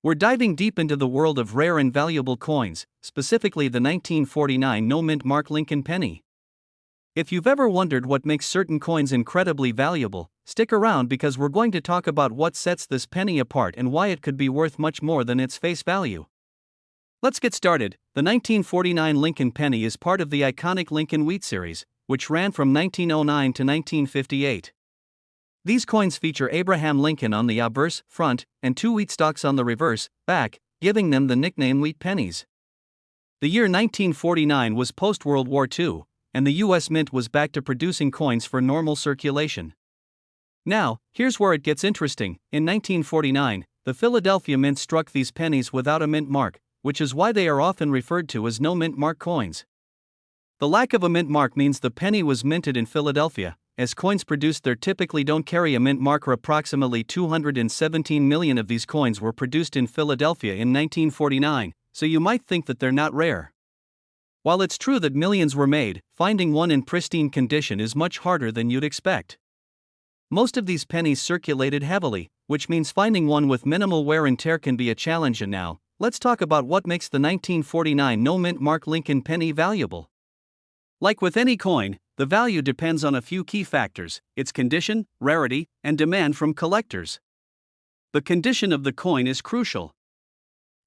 We're diving deep into the world of rare and valuable coins, specifically the 1949 no-mint mark Lincoln penny. If you've ever wondered what makes certain coins incredibly valuable, stick around because we're going to talk about what sets this penny apart and why it could be worth much more than its face value. Let's get started. The 1949 Lincoln penny is part of the iconic Lincoln Wheat series, which ran from 1909 to 1958. These coins feature Abraham Lincoln on the obverse, front, and two wheat stalks on the reverse, back, giving them the nickname wheat pennies. The year 1949 was post-World War II, and the U.S. Mint was back to producing coins for normal circulation. Now, here's where it gets interesting. In 1949, the Philadelphia Mint struck these pennies without a mint mark, which is why they are often referred to as no mint mark coins. The lack of a mint mark means the penny was minted in Philadelphia, as coins produced there typically don't carry a mint mark. Approximately 217 million of these coins were produced in Philadelphia in 1949, so you might think that they're not rare. While it's true that millions were made, finding one in pristine condition is much harder than you'd expect. Most of these pennies circulated heavily, which means finding one with minimal wear and tear can be a challenge. And now, let's talk about what makes the 1949 no mint mark Lincoln penny valuable. Like with any coin, the value depends on a few key factors: its condition, rarity, and demand from collectors. The condition of the coin is crucial.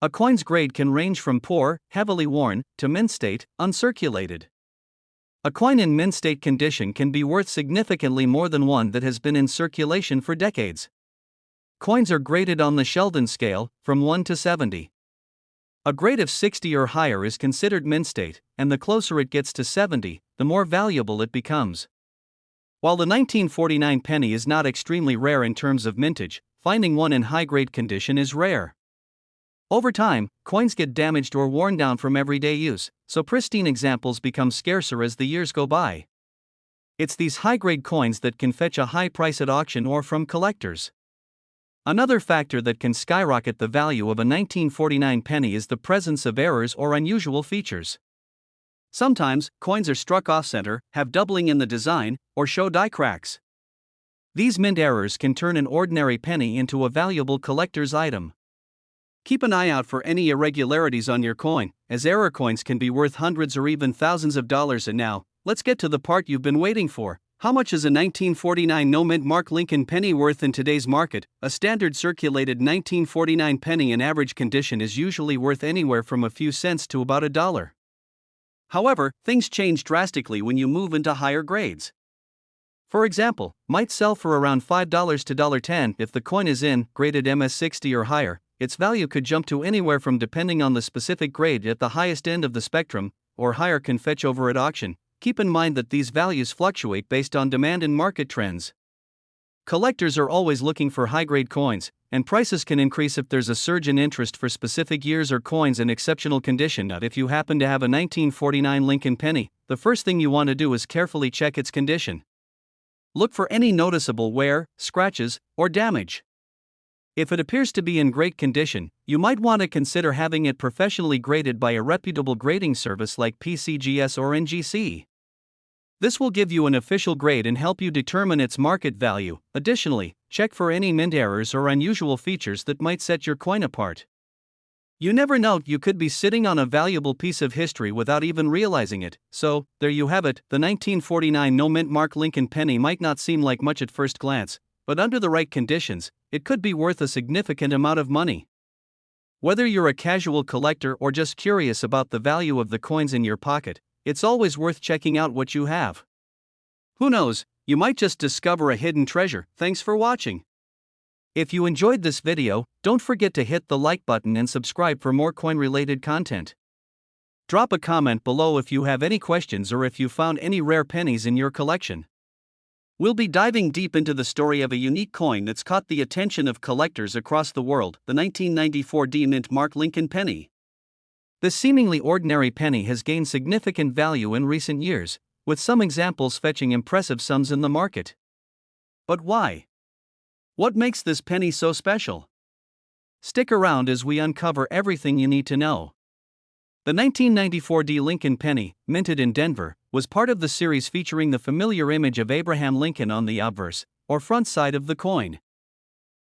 A coin's grade can range from poor, heavily worn, to mint state, uncirculated. A coin in mint state condition can be worth significantly more than one that has been in circulation for decades. Coins are graded on the Sheldon scale, from 1 to 70. A grade of 60 or higher is considered mint state, and the closer it gets to 70, the more valuable it becomes. While the 1949 penny is not extremely rare in terms of mintage, finding one in high-grade condition is rare. Over time, coins get damaged or worn down from everyday use, so pristine examples become scarcer as the years go by. It's these high-grade coins that can fetch a high price at auction or from collectors. Another factor that can skyrocket the value of a 1949 penny is the presence of errors or unusual features. Sometimes, coins are struck off-center, have doubling in the design, or show die cracks. These mint errors can turn an ordinary penny into a valuable collector's item. Keep an eye out for any irregularities on your coin, as error coins can be worth hundreds or even thousands of dollars. And now, let's get to the part you've been waiting for. How much is a 1949 no mint mark Lincoln penny worth in today's market? A standard circulated 1949 penny in average condition is usually worth anywhere from a few cents to about $1. However, things change drastically when you move into higher grades. For example, might sell for around $5 to $10 if the coin is in graded MS60 or higher. Its value could jump to anywhere from, depending on the specific grade, at the highest end of the spectrum, or higher can fetch over at auction. Keep in mind that these values fluctuate based on demand and market trends. Collectors are always looking for high-grade coins, and prices can increase if there's a surge in interest for specific years or coins in exceptional condition. Now, if you happen to have a 1949 Lincoln penny, the first thing you want to do is carefully check its condition. Look for any noticeable wear, scratches, or damage. If it appears to be in great condition, you might want to consider having it professionally graded by a reputable grading service like PCGS or NGC. This will give you an official grade and help you determine its market value. Additionally, check for any mint errors or unusual features that might set your coin apart. You never know, you could be sitting on a valuable piece of history without even realizing it. So, there you have it. The 1949 no mint mark Lincoln penny might not seem like much at first glance, but under the right conditions, it could be worth a significant amount of money. Whether you're a casual collector or just curious about the value of the coins in your pocket, it's always worth checking out what you have. Who knows, you might just discover a hidden treasure. Thanks for watching. If you enjoyed this video, don't forget to hit the like button and subscribe for more coin-related content. Drop a comment below if you have any questions or if you found any rare pennies in your collection. We'll be diving deep into the story of a unique coin that's caught the attention of collectors across the world, the 1994 mint mark Lincoln penny. This seemingly ordinary penny has gained significant value in recent years, with some examples fetching impressive sums in the market. But why? What makes this penny so special? Stick around as we uncover everything you need to know. The 1994 Lincoln penny, minted in Denver, was part of the series featuring the familiar image of Abraham Lincoln on the obverse, or front side of the coin.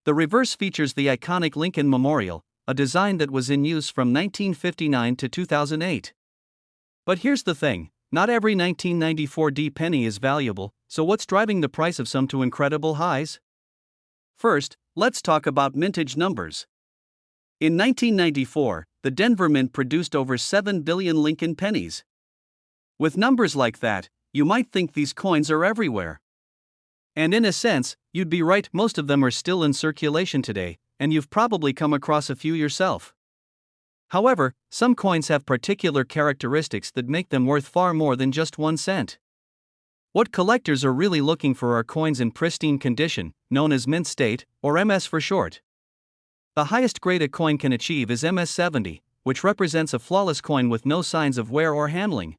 The reverse features the iconic Lincoln Memorial, a design that was in use from 1959 to 2008. But here's the thing, not every 1994 penny is valuable, so what's driving the price of some to incredible highs? First, let's talk about mintage numbers. In 1994, the Denver Mint produced over 7 billion Lincoln pennies. With numbers like that, you might think these coins are everywhere. And in a sense, you'd be right, most of them are still in circulation today, and you've probably come across a few yourself. However, some coins have particular characteristics that make them worth far more than just 1 cent. What collectors are really looking for are coins in pristine condition, known as mint state, or MS for short. The highest grade a coin can achieve is MS-70, which represents a flawless coin with no signs of wear or handling.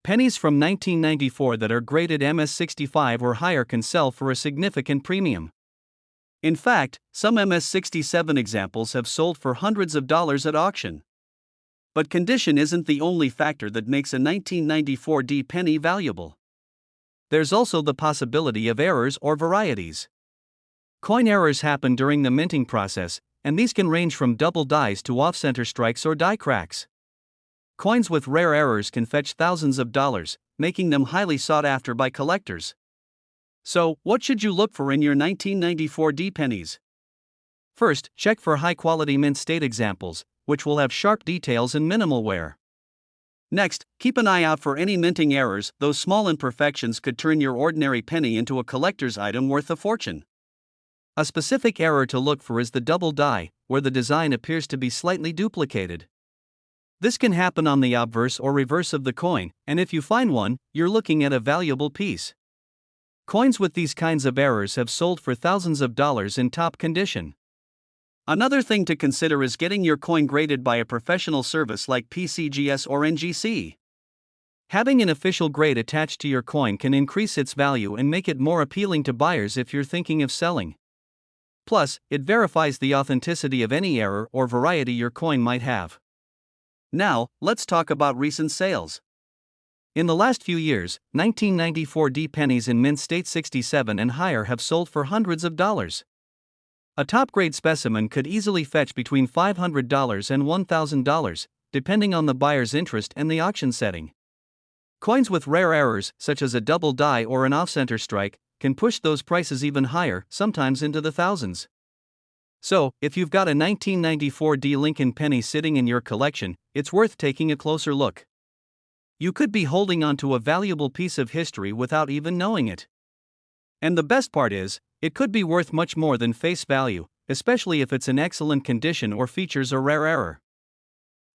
Pennies from 1994 that are graded MS-65 or higher can sell for a significant premium. In fact, some MS-67 examples have sold for hundreds of dollars at auction. But condition isn't the only factor that makes a 1994 penny valuable. There's also the possibility of errors or varieties. Coin errors happen during the minting process, and these can range from double dies to off-center strikes or die cracks. Coins with rare errors can fetch thousands of dollars, making them highly sought after by collectors. So, what should you look for in your 1994 pennies? First, check for high-quality mint state examples, which will have sharp details and minimal wear. Next, keep an eye out for any minting errors. Those small imperfections could turn your ordinary penny into a collector's item worth a fortune. A specific error to look for is the double die, where the design appears to be slightly duplicated. This can happen on the obverse or reverse of the coin, and if you find one, you're looking at a valuable piece. Coins with these kinds of errors have sold for thousands of dollars in top condition. Another thing to consider is getting your coin graded by a professional service like PCGS or NGC. Having an official grade attached to your coin can increase its value and make it more appealing to buyers if you're thinking of selling. Plus, it verifies the authenticity of any error or variety your coin might have. Now, let's talk about recent sales. In the last few years, 1994 pennies in mint state 67 and higher have sold for hundreds of dollars. A top-grade specimen could easily fetch between $500 and $1,000, depending on the buyer's interest and the auction setting. Coins with rare errors, such as a double die or an off-center strike, can push those prices even higher, sometimes into the thousands. So, if you've got a 1994 Lincoln penny sitting in your collection, it's worth taking a closer look. You could be holding onto a valuable piece of history without even knowing it. And the best part is, it could be worth much more than face value, especially if it's in excellent condition or features a rare error.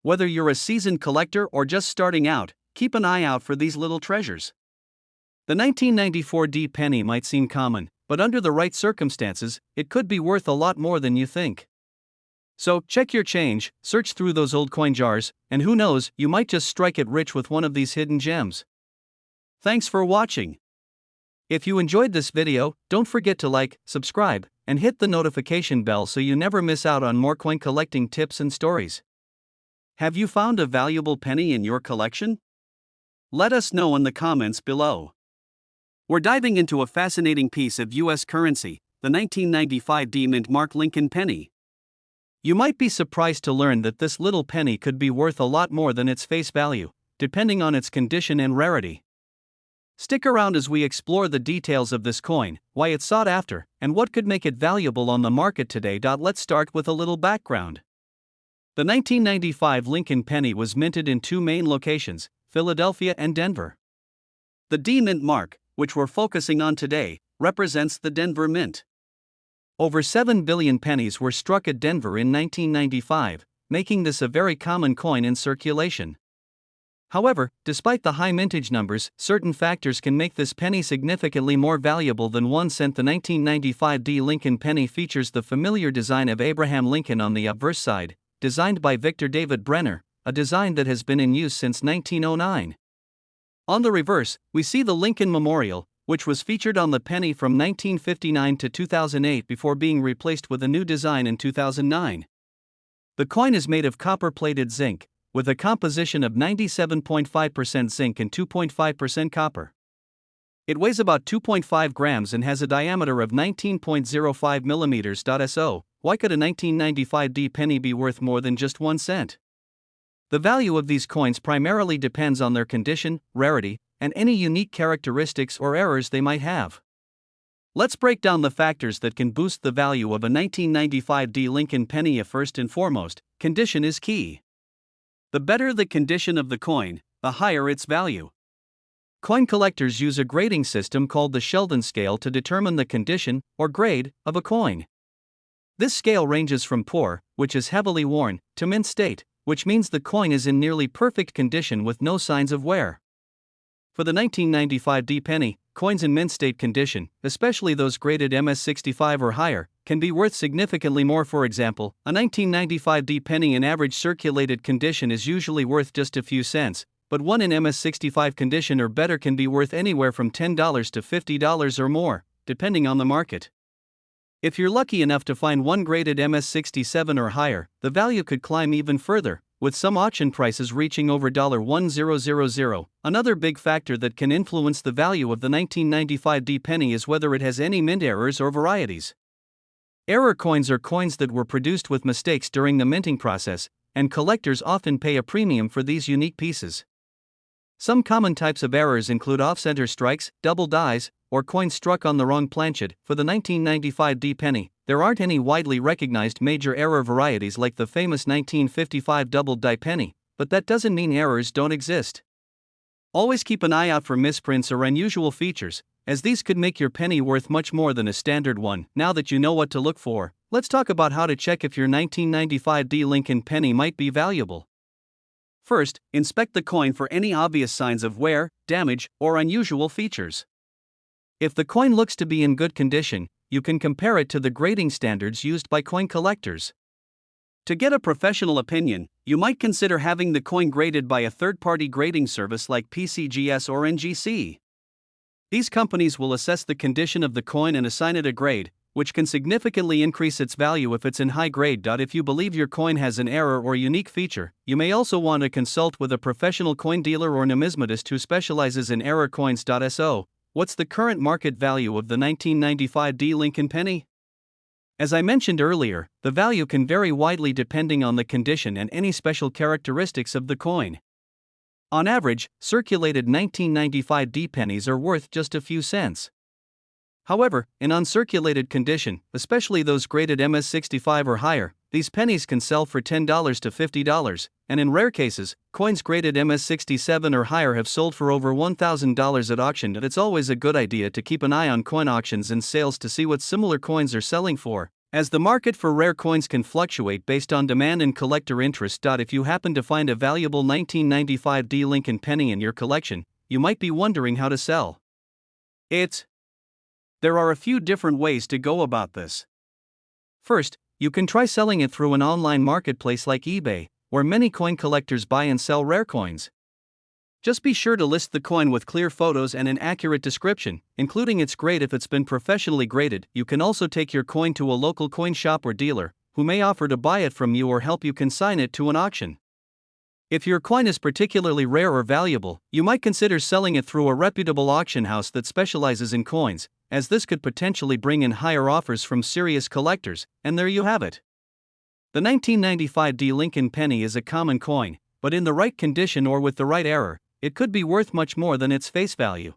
Whether you're a seasoned collector or just starting out, keep an eye out for these little treasures. The 1994 penny might seem common, but under the right circumstances, it could be worth a lot more than you think. So, check your change, search through those old coin jars, and who knows, you might just strike it rich with one of these hidden gems. Thanks for watching. If you enjoyed this video, don't forget to like, subscribe, and hit the notification bell so you never miss out on more coin collecting tips and stories. Have you found a valuable penny in your collection? Let us know in the comments below. We're diving into a fascinating piece of U.S. currency, the 1995 mint Mark Lincoln penny. You might be surprised to learn that this little penny could be worth a lot more than its face value, depending on its condition and rarity. Stick around as we explore the details of this coin, why it's sought after, and what could make it valuable on the market today. Let's start with a little background. The 1995 Lincoln penny was minted in two main locations, Philadelphia and Denver. The mint mark, which we're focusing on today, represents the Denver Mint. Over 7 billion pennies were struck at Denver in 1995, making this a very common coin in circulation. However, despite the high mintage numbers, certain factors can make this penny significantly more valuable than 1 cent. The 1995 Lincoln penny features the familiar design of Abraham Lincoln on the obverse side, designed by Victor David Brenner, a design that has been in use since 1909. On the reverse, we see the Lincoln Memorial, which was featured on the penny from 1959 to 2008 before being replaced with a new design in 2009. The coin is made of copper-plated zinc, with a composition of 97.5% zinc and 2.5% copper. It weighs about 2.5 grams and has a diameter of 19.05 mm. So, why could a 1995 penny be worth more than just 1 cent? The value of these coins primarily depends on their condition, rarity, and any unique characteristics or errors they might have. Let's break down the factors that can boost the value of a 1995 Lincoln penny. First and foremost, condition is key. The better the condition of the coin, the higher its value. Coin collectors use a grading system called the Sheldon scale to determine the condition, or grade, of a coin. This scale ranges from poor, which is heavily worn, to mint state, which means the coin is in nearly perfect condition with no signs of wear. For the 1995 penny, coins in mint state condition, especially those graded MS65 or higher, can be worth significantly more. For example, a 1995 penny in average circulated condition is usually worth just a few cents, but one in MS65 condition or better can be worth anywhere from $10 to $50 or more, depending on the market. If you're lucky enough to find one graded MS67 or higher, the value could climb even further, with some auction prices reaching over $1,000. Another big factor that can influence the value of the 1995 penny is whether it has any mint errors or varieties. Error coins are coins that were produced with mistakes during the minting process, and collectors often pay a premium for these unique pieces. Some common types of errors include off-center strikes, double dies, or coins struck on the wrong planchet. For the 1995 penny, there aren't any widely recognized major error varieties like the famous 1955 double die penny, but that doesn't mean errors don't exist. Always keep an eye out for misprints or unusual features, as these could make your penny worth much more than a standard one. Now that you know what to look for, let's talk about how to check if your 1995 Lincoln penny might be valuable. First, inspect the coin for any obvious signs of wear, damage, or unusual features. If the coin looks to be in good condition, you can compare it to the grading standards used by coin collectors. To get a professional opinion, you might consider having the coin graded by a third-party grading service like PCGS or NGC. These companies will assess the condition of the coin and assign it a grade, which can significantly increase its value if it's in high grade. If you believe your coin has an error or unique feature, you may also want to consult with a professional coin dealer or numismatist who specializes in error coins. So, what's the current market value of the 1995 Lincoln penny? As I mentioned earlier, the value can vary widely depending on the condition and any special characteristics of the coin. On average, circulated 1995 pennies are worth just a few cents. However, in uncirculated condition, especially those graded MS65 or higher, these pennies can sell for $10 to $50, and in rare cases, coins graded MS67 or higher have sold for over $1,000 at auction. And it's always a good idea to keep an eye on coin auctions and sales to see what similar coins are selling for, as the market for rare coins can fluctuate based on demand and collector interest. If you happen to find a valuable 1995 Lincoln penny in your collection, you might be wondering how to sell it. There are a few different ways to go about this. First, you can try selling it through an online marketplace like eBay, where many coin collectors buy and sell rare coins. Just be sure to list the coin with clear photos and an accurate description, including its grade if it's been professionally graded. You can also take your coin to a local coin shop or dealer, who may offer to buy it from you or help you consign it to an auction. If your coin is particularly rare or valuable, you might consider selling it through a reputable auction house that specializes in coins, as this could potentially bring in higher offers from serious collectors. And there you have it. The 1995 Lincoln penny is a common coin, but in the right condition or with the right error, it could be worth much more than its face value.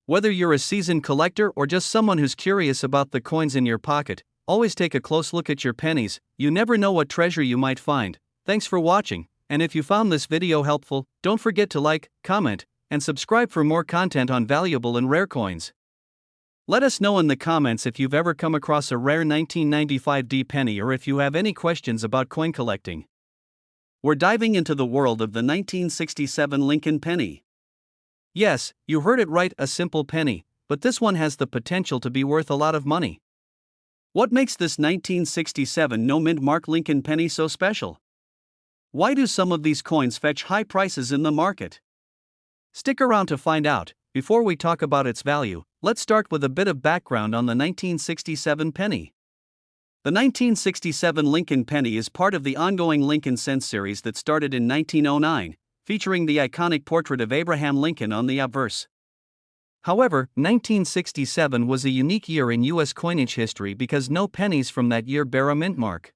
Whether you're a seasoned collector or just someone who's curious about the coins in your pocket, always take a close look at your pennies. You never know what treasure you might find. Thanks for watching, and if you found this video helpful, don't forget to like, comment, and subscribe for more content on valuable and rare coins. Let us know in the comments if you've ever come across a rare 1995 penny or if you have any questions about coin collecting. We're diving into the world of the 1967 Lincoln penny. Yes, you heard it right, a simple penny, but this one has the potential to be worth a lot of money. What makes this 1967 no-mint mark Lincoln penny so special? Why do some of these coins fetch high prices in the market? Stick around to find out. Before we talk about its value, let's start with a bit of background on the 1967 penny. The 1967 Lincoln penny is part of the ongoing Lincoln Cents series that started in 1909, featuring the iconic portrait of Abraham Lincoln on the obverse. However, 1967 was a unique year in U.S. coinage history because no pennies from that year bear a mint mark.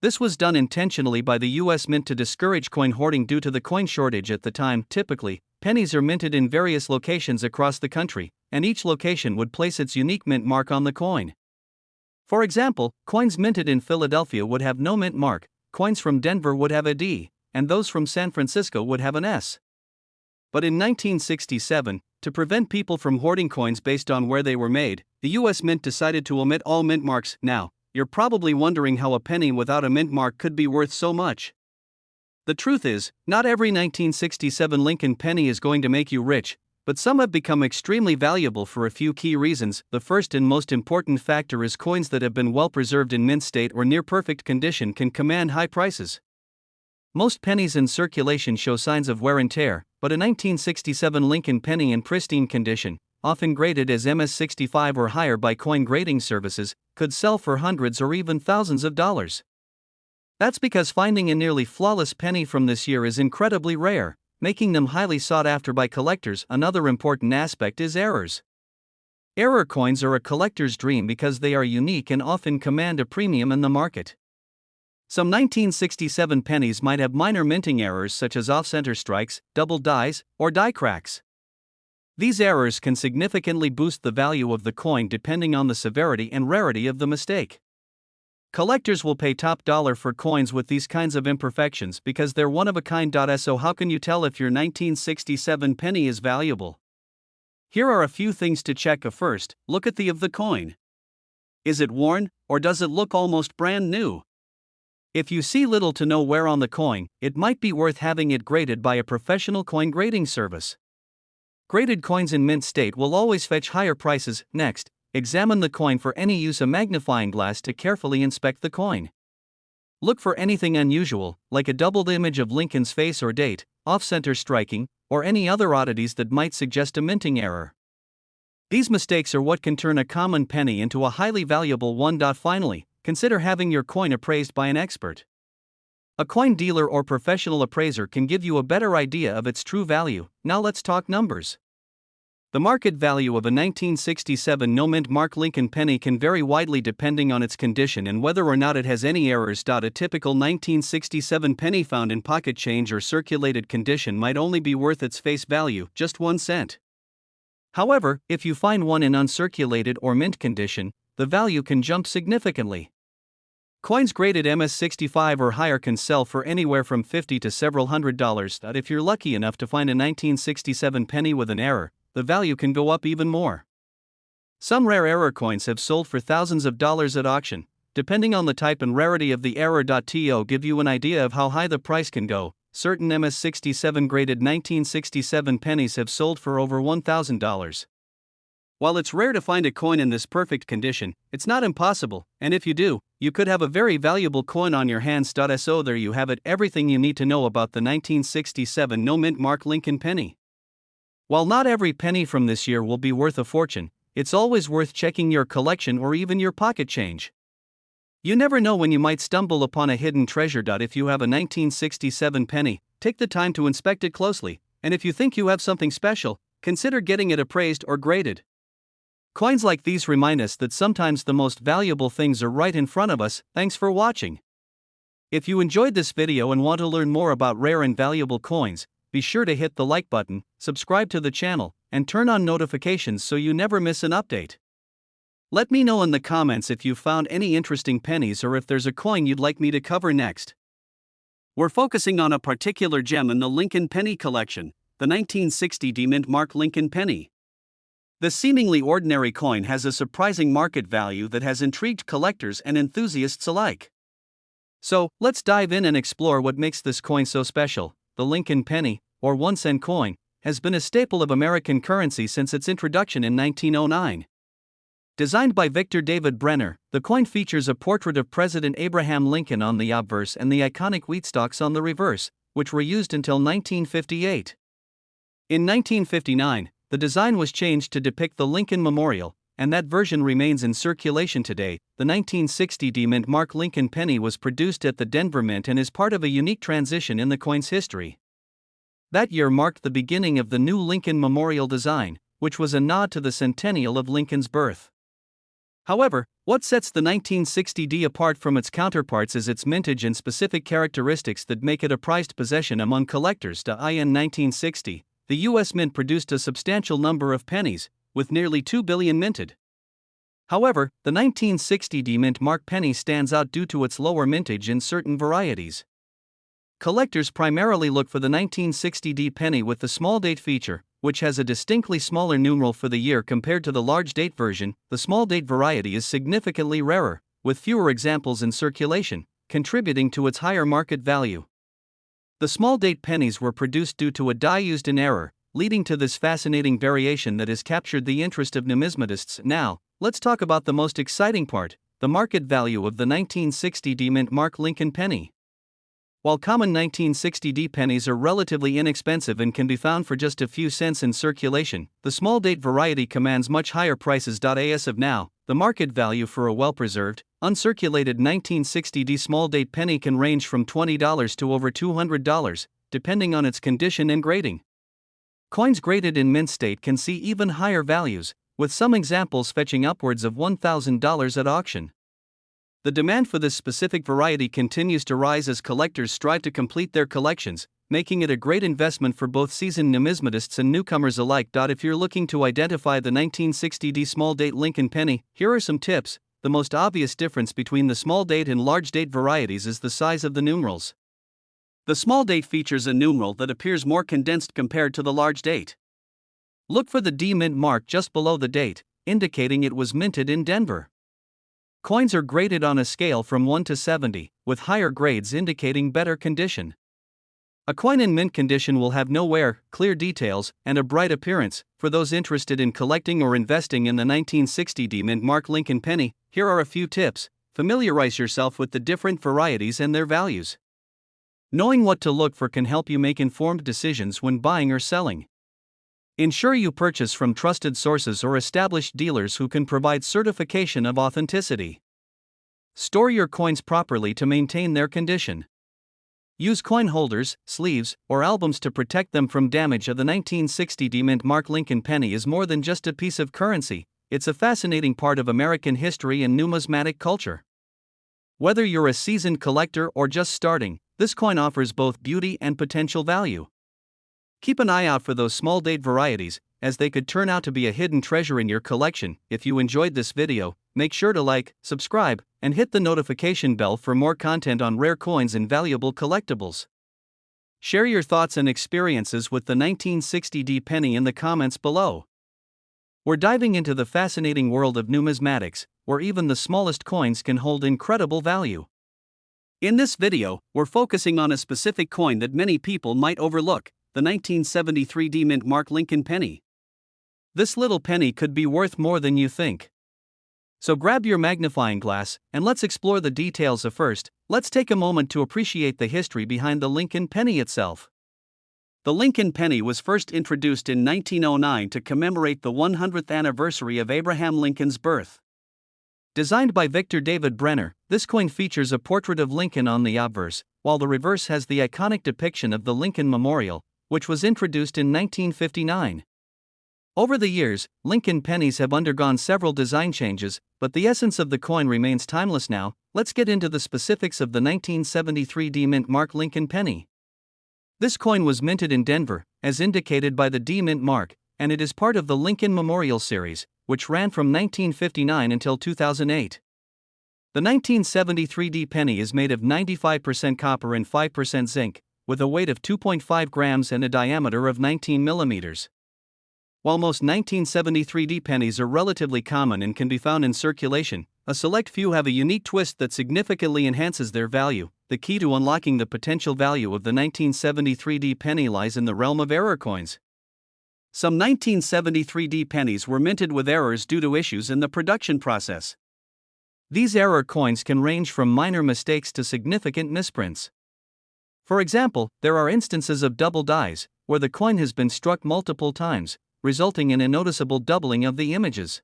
This was done intentionally by the U.S. Mint to discourage coin hoarding due to the coin shortage at the time. Typically, pennies are minted in various locations across the country, and each location would place its unique mint mark on the coin. For example, coins minted in Philadelphia would have no mint mark, coins from Denver would have a D, and those from San Francisco would have an S. But in 1967, to prevent people from hoarding coins based on where they were made, the U.S. Mint decided to omit all mint marks. Now, you're probably wondering how a penny without a mint mark could be worth so much. The truth is, not every 1967 Lincoln penny is going to make you rich, but some have become extremely valuable for a few key reasons. The first and most important factor is coins that have been well preserved in mint state or near perfect condition can command high prices. Most pennies in circulation show signs of wear and tear, but a 1967 Lincoln penny in pristine condition, often graded as MS-65 or higher by coin grading services, could sell for hundreds or even thousands of dollars. That's because finding a nearly flawless penny from this year is incredibly rare, making them highly sought after by collectors. Another important aspect is errors. Error coins are a collector's dream because they are unique and often command a premium in the market. Some 1967 pennies might have minor minting errors such as off-center strikes, double dies, or die cracks. These errors can significantly boost the value of the coin depending on the severity and rarity of the mistake. Collectors will pay top dollar for coins with these kinds of imperfections because they're one of a kind. So how can you tell if your 1967 penny is valuable? Here are a few things to check. First, look at the coin. Is it worn, or does it look almost brand new? If you see little to no wear on the coin, it might be worth having it graded by a professional coin grading service. Graded coins in mint state will always fetch higher prices. Next, examine the coin for any use a magnifying glass to carefully inspect the coin. Look for anything unusual, like a doubled image of Lincoln's face or date, off-center striking, or any other oddities that might suggest a minting error. These mistakes are what can turn a common penny into a highly valuable one. Finally, consider having your coin appraised by an expert. A coin dealer or professional appraiser can give you a better idea of its true value. Now let's talk numbers. The market value of a 1967 no-mint mark Lincoln penny can vary widely depending on its condition and whether or not it has any errors. A typical 1967 penny found in pocket change or circulated condition might only be worth its face value, just 1 cent. However, if you find one in uncirculated or mint condition, the value can jump significantly. Coins graded MS-65 or higher can sell for anywhere from $50 to several $100s. If you're lucky enough to find a 1967 penny with an error, the value can go up even more. Some rare error coins have sold for thousands of dollars at auction, depending on the type and rarity of the error. To give you an idea of how high the price can go, certain MS-67 graded 1967 pennies have sold for over $1,000. While it's rare to find a coin in this perfect condition, it's not impossible, and if you do, you could have a very valuable coin on your hands. So there you have it, everything you need to know about the 1967 no-mint mark Lincoln penny. While not every penny from this year will be worth a fortune, it's always worth checking your collection or even your pocket change. You never know when you might stumble upon a hidden treasure. If you have a 1967 penny, take the time to inspect it closely, and if you think you have something special, consider getting it appraised or graded. Coins like these remind us that sometimes the most valuable things are right in front of us. Thanks for watching. If you enjoyed this video and want to learn more about rare and valuable coins, be sure to hit the like button, subscribe to the channel, and turn on notifications so you never miss an update. Let me know in the comments if you found any interesting pennies or if there's a coin you'd like me to cover next. We're focusing on a particular gem in the Lincoln penny collection, the 1960 D-mint mark Lincoln penny. The seemingly ordinary coin has a surprising market value that has intrigued collectors and enthusiasts alike. So, let's dive in and explore what makes this coin so special. The Lincoln penny, or 1-cent coin, has been a staple of American currency since its introduction in 1909. Designed by Victor David Brenner, the coin features a portrait of President Abraham Lincoln on the obverse and the iconic wheat stalks on the reverse, which were used until 1958. In 1959, the design was changed to depict the Lincoln Memorial, and that version remains in circulation today. The 1960 D-mint mark Lincoln penny was produced at the Denver Mint and is part of a unique transition in the coin's history. That year marked the beginning of the new Lincoln Memorial design, which was a nod to the centennial of Lincoln's birth. However, what sets the 1960D apart from its counterparts is its mintage and specific characteristics that make it a prized possession among collectors. In 1960, the U.S. Mint produced a substantial number of pennies, with nearly 2 billion minted. However, the 1960D mint mark penny stands out due to its lower mintage in certain varieties. Collectors primarily look for the 1960D penny with the small date feature, which has a distinctly smaller numeral for the year compared to the large date version. The small date variety is significantly rarer, with fewer examples in circulation, contributing to its higher market value. The small date pennies were produced due to a die used in error, leading to this fascinating variation that has captured the interest of numismatists. Now, let's talk about the most exciting part, the market value of the 1960D mint mark Lincoln penny. While common 1960D pennies are relatively inexpensive and can be found for just a few cents in circulation, the small date variety commands much higher prices. As of now, the market value for a well-preserved, uncirculated 1960D small date penny can range from $20 to over $200, depending on its condition and grading. Coins graded in mint state can see even higher values, with some examples fetching upwards of $1,000 at auction. The demand for this specific variety continues to rise as collectors strive to complete their collections, making it a great investment for both seasoned numismatists and newcomers alike. If you're looking to identify the 1960D small date Lincoln penny, here are some tips. The most obvious difference between the small date and large date varieties is the size of the numerals. The small date features a numeral that appears more condensed compared to the large date. Look for the D mint mark just below the date, indicating it was minted in Denver. Coins are graded on a scale from 1 to 70, with higher grades indicating better condition. A coin in mint condition will have no wear, clear details, and a bright appearance. For those interested in collecting or investing in the 1960D mint mark Lincoln penny, here are a few tips. Familiarize yourself with the different varieties and their values. Knowing what to look for can help you make informed decisions when buying or selling. Ensure you purchase from trusted sources or established dealers who can provide certification of authenticity. Store your coins properly to maintain their condition. Use coin holders, sleeves, or albums to protect them from damage. The 1960D mint mark Lincoln penny is more than just a piece of currency, it's a fascinating part of American history and numismatic culture. Whether you're a seasoned collector or just starting, this coin offers both beauty and potential value. Keep an eye out for those small date varieties, as they could turn out to be a hidden treasure in your collection. If you enjoyed this video, make sure to like, subscribe, and hit the notification bell for more content on rare coins and valuable collectibles. Share your thoughts and experiences with the 1960D penny in the comments below. We're diving into the fascinating world of numismatics, where even the smallest coins can hold incredible value. In this video, we're focusing on a specific coin that many people might overlook, the 1973D mint mark Lincoln penny. This little penny could be worth more than you think. So grab your magnifying glass, and let's explore the details. First, let's take a moment to appreciate the history behind the Lincoln penny itself. The Lincoln penny was first introduced in 1909 to commemorate the 100th anniversary of Abraham Lincoln's birth. Designed by Victor David Brenner, this coin features a portrait of Lincoln on the obverse, while the reverse has the iconic depiction of the Lincoln Memorial, which was introduced in 1959. Over the years, Lincoln pennies have undergone several design changes, but the essence of the coin remains timeless. Now, let's get into the specifics of the 1973D mint mark Lincoln penny. This coin was minted in Denver, as indicated by the D mint mark, and it is part of the Lincoln Memorial series, which ran from 1959 until 2008. The 1973D penny is made of 95% copper and 5% zinc, with a weight of 2.5 grams and a diameter of 19 millimeters. While most 1973D pennies are relatively common and can be found in circulation, a select few have a unique twist that significantly enhances their value. The key to unlocking the potential value of the 1973D penny lies in the realm of error coins. Some 1973D pennies were minted with errors due to issues in the production process. These error coins can range from minor mistakes to significant misprints. For example, there are instances of double dies, where the coin has been struck multiple times, resulting in a noticeable doubling of the images.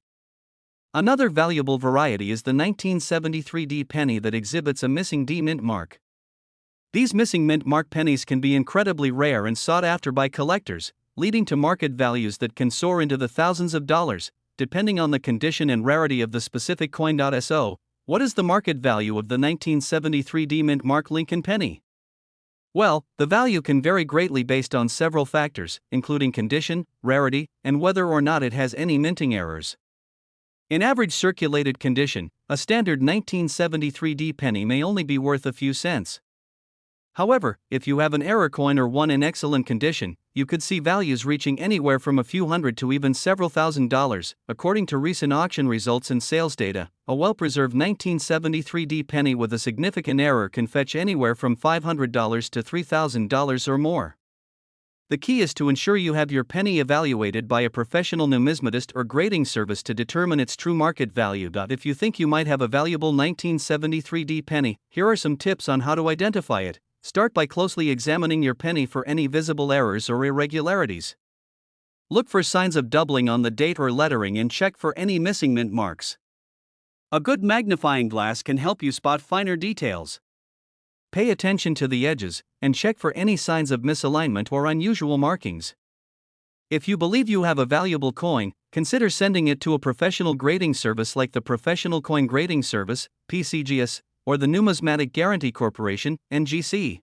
Another valuable variety is the 1973D penny that exhibits a missing D mint mark. These missing mint mark pennies can be incredibly rare and sought after by collectors, leading to market values that can soar into the thousands of dollars, depending on the condition and rarity of the specific coin. So, what is the market value of the 1973 D-Mint Mark Lincoln penny? Well, the value can vary greatly based on several factors, including condition, rarity, and whether or not it has any minting errors. In average circulated condition, a standard 1973 D penny may only be worth a few cents. However, if you have an error coin or one in excellent condition, you could see values reaching anywhere from a few hundred to even several $1,000s, according to recent auction results and sales data. A well-preserved 1973 D penny with a significant error can fetch anywhere from $500 to $3,000 or more. The key is to ensure you have your penny evaluated by a professional numismatist or grading service to determine its true market value. If you think you might have a valuable 1973 D penny, here are some tips on how to identify it. Start by closely examining your penny for any visible errors or irregularities. Look for signs of doubling on the date or lettering and check for any missing mint marks. A good magnifying glass can help you spot finer details. Pay attention to the edges and check for any signs of misalignment or unusual markings. If you believe you have a valuable coin, consider sending it to a professional grading service like the Professional Coin Grading Service, PCGS, or the Numismatic Guarantee Corporation, NGC.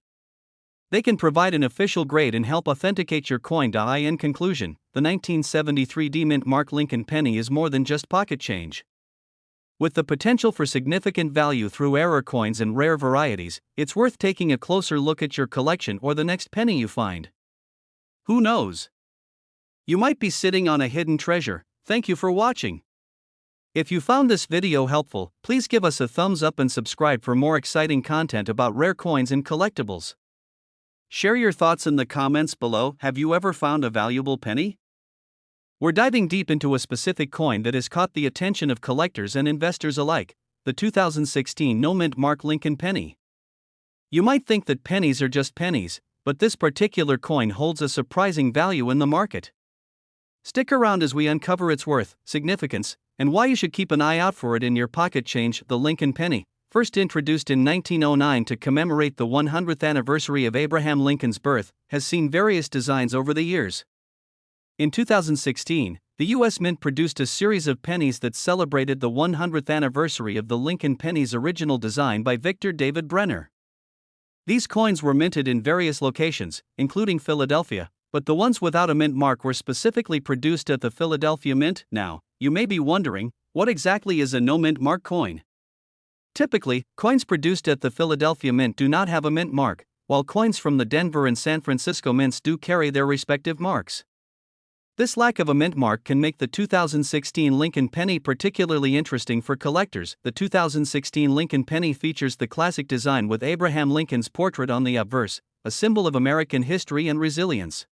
They can provide an official grade and help authenticate your coin. In conclusion, the 1973 D-Mint Mark Lincoln penny is more than just pocket change. With the potential for significant value through error coins and rare varieties, it's worth taking a closer look at your collection or the next penny you find. Who knows? You might be sitting on a hidden treasure. Thank you for watching. If you found this video helpful, please give us a thumbs up and subscribe for more exciting content about rare coins and collectibles. Share your thoughts in the comments below. Have you ever found a valuable penny? We're diving deep into a specific coin that has caught the attention of collectors and investors alike, the 2016 no-mint Mark Lincoln penny. You might think that pennies are just pennies, but this particular coin holds a surprising value in the market. Stick around as we uncover its worth, significance, and why you should keep an eye out for it in your pocket change. The Lincoln penny, first introduced in 1909 to commemorate the 100th anniversary of Abraham Lincoln's birth, has seen various designs over the years. In 2016, the U.S. Mint produced a series of pennies that celebrated the 100th anniversary of the Lincoln penny's original design by Victor David Brenner. These coins were minted in various locations, including Philadelphia, but the ones without a mint mark were specifically produced at the Philadelphia Mint. Now, you may be wondering, what exactly is a no-mint mark coin? Typically, coins produced at the Philadelphia Mint do not have a mint mark, while coins from the Denver and San Francisco mints do carry their respective marks. This lack of a mint mark can make the 2016 Lincoln penny particularly interesting for collectors. The 2016 Lincoln penny features the classic design with Abraham Lincoln's portrait on the obverse, a symbol of American history and resilience.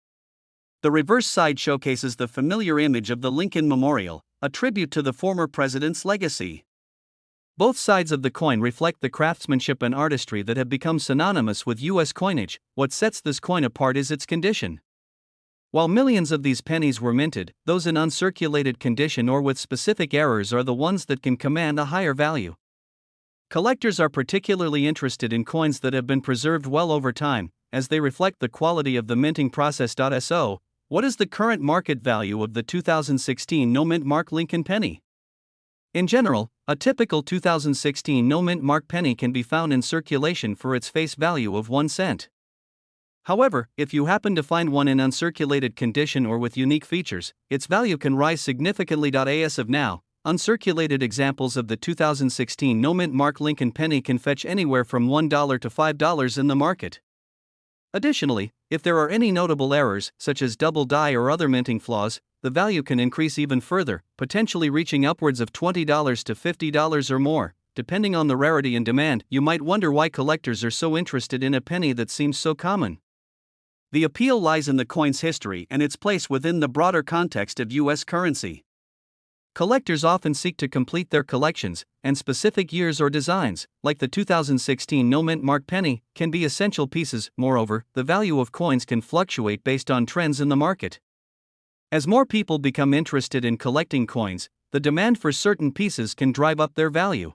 The reverse side showcases the familiar image of the Lincoln Memorial, a tribute to the former president's legacy. Both sides of the coin reflect the craftsmanship and artistry that have become synonymous with U.S. coinage. What sets this coin apart is its condition. While millions of these pennies were minted, those in uncirculated condition or with specific errors are the ones that can command a higher value. Collectors are particularly interested in coins that have been preserved well over time, as they reflect the quality of the minting process. So, what is the current market value of the 2016 no-mint Mark Lincoln penny? In general, a typical 2016 no-mint Mark penny can be found in circulation for its face value of 1 cent. However, if you happen to find one in uncirculated condition or with unique features, its value can rise significantly. As of now, uncirculated examples of the 2016 no-mint Mark Lincoln penny can fetch anywhere from $1 to $5 in the market. Additionally, if there are any notable errors, such as double die or other minting flaws, the value can increase even further, potentially reaching upwards of $20 to $50 or more, depending on the rarity and demand. You might wonder why collectors are so interested in a penny that seems so common. The appeal lies in the coin's history and its place within the broader context of U.S. currency. Collectors often seek to complete their collections, and specific years or designs, like the 2016 no-mint Mark penny, can be essential pieces. Moreover, the value of coins can fluctuate based on trends in the market. As more people become interested in collecting coins, the demand for certain pieces can drive up their value.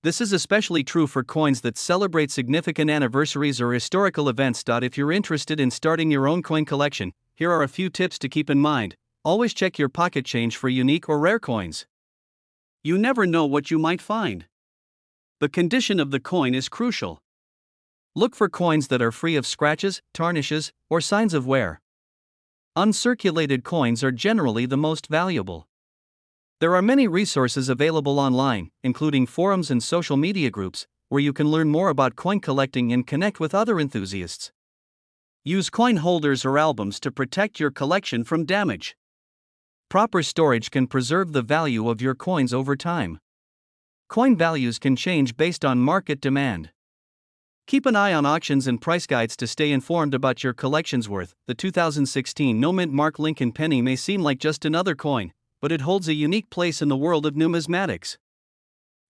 This is especially true for coins that celebrate significant anniversaries or historical events. If you're interested in starting your own coin collection, here are a few tips to keep in mind. Always check your pocket change for unique or rare coins. You never know what you might find. The condition of the coin is crucial. Look for coins that are free of scratches, tarnishes, or signs of wear. Uncirculated coins are generally the most valuable. There are many resources available online, including forums and social media groups, where you can learn more about coin collecting and connect with other enthusiasts. Use coin holders or albums to protect your collection from damage. Proper storage can preserve the value of your coins over time. Coin values can change based on market demand. Keep an eye on auctions and price guides to stay informed about your collection's worth. The 2016 no-mint Mark Lincoln penny may seem like just another coin, but it holds a unique place in the world of numismatics.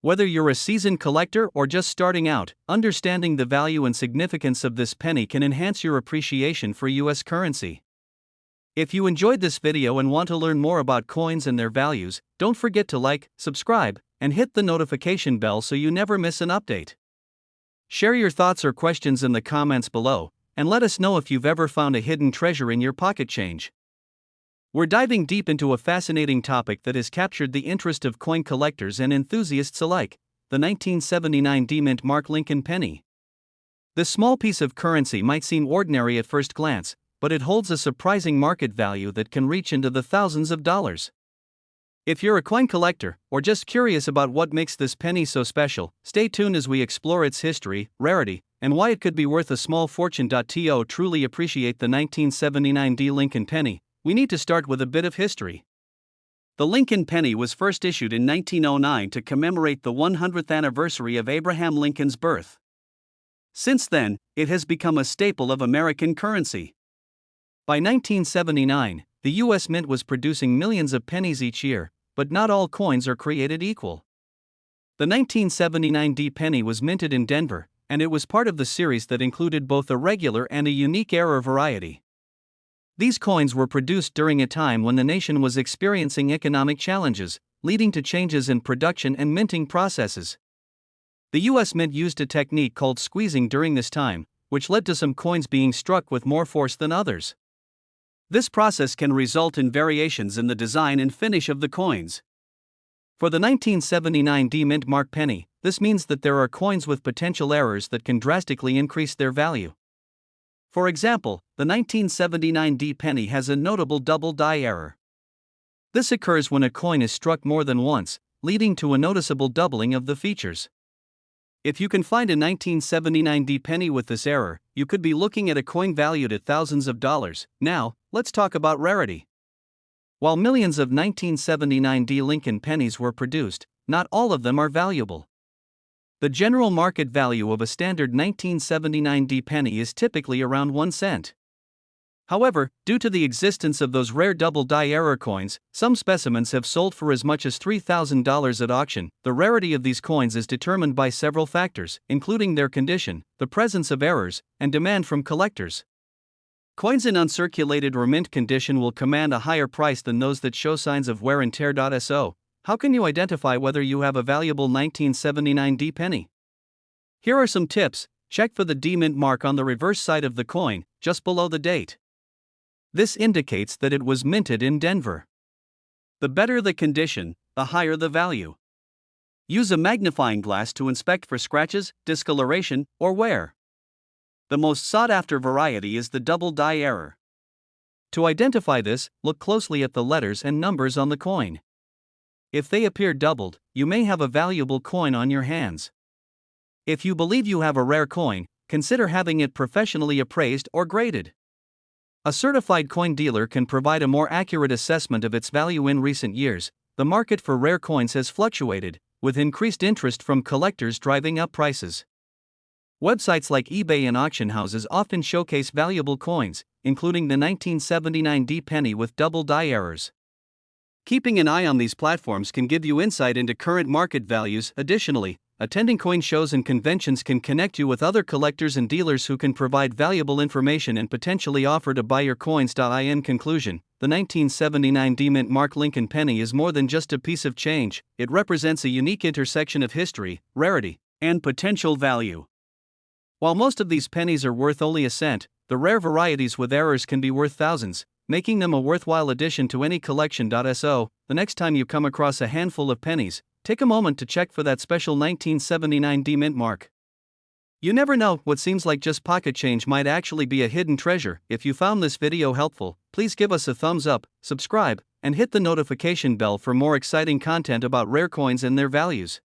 Whether you're a seasoned collector or just starting out, understanding the value and significance of this penny can enhance your appreciation for U.S. currency. If you enjoyed this video and want to learn more about coins and their values, don't forget to like, subscribe, and hit the notification bell so you never miss an update. Share your thoughts or questions in the comments below, and let us know if you've ever found a hidden treasure in your pocket change. We're diving deep into a fascinating topic that has captured the interest of coin collectors and enthusiasts alike: the 1979 D-Mint Mark Lincoln penny. This small piece of currency might seem ordinary at first glance, but it holds a surprising market value that can reach into the thousands of dollars. If you're a coin collector, or just curious about what makes this penny so special, stay tuned as we explore its history, rarity, and why it could be worth a small fortune. To truly appreciate the 1979 D. Lincoln penny, we need to start with a bit of history. The Lincoln penny was first issued in 1909 to commemorate the 100th anniversary of Abraham Lincoln's birth. Since then, it has become a staple of American currency. By 1979, the U.S. Mint was producing millions of pennies each year, but not all coins are created equal. The 1979 D penny was minted in Denver, and it was part of the series that included both a regular and a unique error variety. These coins were produced during a time when the nation was experiencing economic challenges, leading to changes in production and minting processes. The U.S. Mint used a technique called squeezing during this time, which led to some coins being struck with more force than others. This process can result in variations in the design and finish of the coins. For the 1979 D-Mint Mark penny, this means that there are coins with potential errors that can drastically increase their value. For example, the 1979 D penny has a notable double die error. This occurs when a coin is struck more than once, leading to a noticeable doubling of the features. If you can find a 1979 D penny with this error, you could be looking at a coin valued at thousands of dollars. Now, let's talk about rarity. While millions of 1979 D Lincoln pennies were produced, not all of them are valuable. The general market value of a standard 1979 D penny is typically around 1 cent. However, due to the existence of those rare double die error coins, some specimens have sold for as much as $3,000 at auction. The rarity of these coins is determined by several factors, including their condition, the presence of errors, and demand from collectors. Coins in uncirculated or mint condition will command a higher price than those that show signs of wear and tear. So, how can you identify whether you have a valuable 1979 D penny? Here are some tips. Check for the D-Mint mark on the reverse side of the coin, just below the date. This indicates that it was minted in Denver. The better the condition, the higher the value. Use a magnifying glass to inspect for scratches, discoloration, or wear. The most sought-after variety is the double die error. To identify this, look closely at the letters and numbers on the coin. If they appear doubled, you may have a valuable coin on your hands. If you believe you have a rare coin, consider having it professionally appraised or graded. A certified coin dealer can provide a more accurate assessment of its value. In recent years, the market for rare coins has fluctuated, with increased interest from collectors driving up prices. Websites like eBay and auction houses often showcase valuable coins, including the 1979 D penny with double die errors. Keeping an eye on these platforms can give you insight into current market values. Additionally, attending coin shows and conventions can connect you with other collectors and dealers who can provide valuable information and potentially offer to buy your coins. In conclusion, the 1979 D-Mint Mark Lincoln penny is more than just a piece of change. It represents a unique intersection of history, rarity, and potential value. While most of these pennies are worth only a cent, the rare varieties with errors can be worth thousands. making them a worthwhile addition to any collection. So, the next time you come across a handful of pennies, take a moment to check for that special 1979 D mint mark. You never know, what seems like just pocket change might actually be a hidden treasure. If you found this video helpful, please give us a thumbs up, subscribe, and hit the notification bell for more exciting content about rare coins and their values.